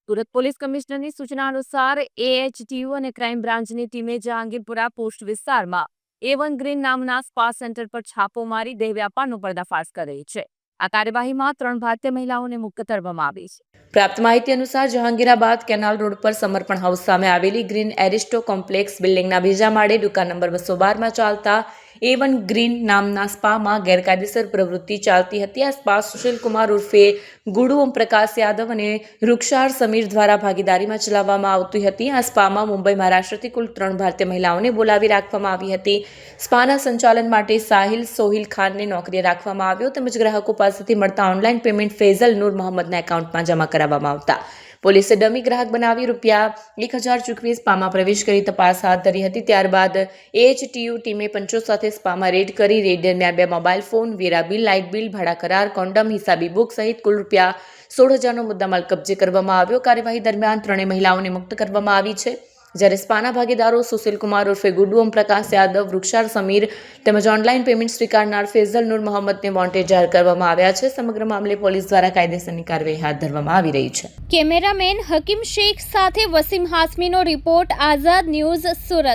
Surat police કમિશનરની સૂચના અનુસાર AHTU અને ક્રાઇમ બ્રાન્ચની ટીમે જહાંગીરપુરા પોસ્ટ વિસ્તારમાં A1 ગ્રીન નામના સ્પા સેન્ટર પર છાપો મારી દેહ વ્યાપારનો પર્દાફાશ કરેલ છે. આ કાર્યવાહીમાં 3 ભારતીય મહિલાઓને મુક્ત કરવામાં આવી છે. પ્રાપ્ત માહિતી અનુસાર જહાંગીરાબાદ કેનાલ રોડ પર સમર્પણ હાઉસ સામે આવેલી ગ્રીન એરિસ્ટો કોમ્પ્લેક્સ બિલ્ડિંગના બીજા માળે દુકાન નંબર 212માં ચાલતા A1 ગ્રીન નામના સ્પામાં ગેરકાયદેસર પ્રવૃત્તિ ચાલતી હતી. આ સ્પા સુશીલ કુમાર ઉર્ફે ગુડુ ઓમપ્રકાશ યાદવ અને રૂક્ષાર સમીર દ્વારા ભાગીદારીમાં ચલાવવામાં આવતી હતી. આ સ્પામાં મુંબઈ મહારાષ્ટ્રથી કુલ 3 ભારતીય મહિલાઓને બોલાવી રાખવામાં આવી હતી. સ્પાના સંચાલન માટે સાહિલ સોહિલ ખાનને નોકરીએ રાખવામાં આવ્યો તેમજ ગ્રાહકો પાસેથી મળતા ઓનલાઈન પેમેન્ટ ફૈઝલ નૂર મોહમ્મદના એકાઉન્ટમાં જમા કરાવવામાં આવતા પોલીસે ડમી ગ્રાહક બનાવી ₹1000 ચૂકવી સ્પામાં પ્રવેશ કરી તપાસ હાથ ધરી હતી. ત્યારબાદ એએચટીયુ ટીમે પંચો સાથે સ્પામાં રેડ કરી. રેડ દરમિયાન 2 મોબાઈલ ફોન, વેરા બિલ, લાઇટ બિલ, ભાડા કરાર, કોન્ડમ, હિસાબી બુક સહિત કુલ ₹16,000નો મુદ્દામાલ કબજે કરવામાં આવ્યો. કાર્યવાહી દરમિયાન 3 મહિલાઓને મુક્ત કરવામાં આવી છે. જ્યારે સ્પાના ભાગીદારો સુશીલ કુમાર ઉર્ફે ગુડુ ઓમપ્રકાશ યાદવ, વૃક્ષાર સમીર તેમજ ઓનલાઈન પેમેન્ટ સ્વીકારનાર ફૈઝલ નૂર મોહમ્મદને વોન્ટેડ જાહેર કરવામાં આવ્યા છે. સમગ્ર મામલે પોલીસ દ્વારા કાયદેસરની કાર્યવાહી હાથ ધરવામાં આવી રહી છે. કેમેરામેન હકીમ શેખ સાથે વસીમ હાસમીનો રિપોર્ટ, આઝાદ ન્યૂઝ, સુરત.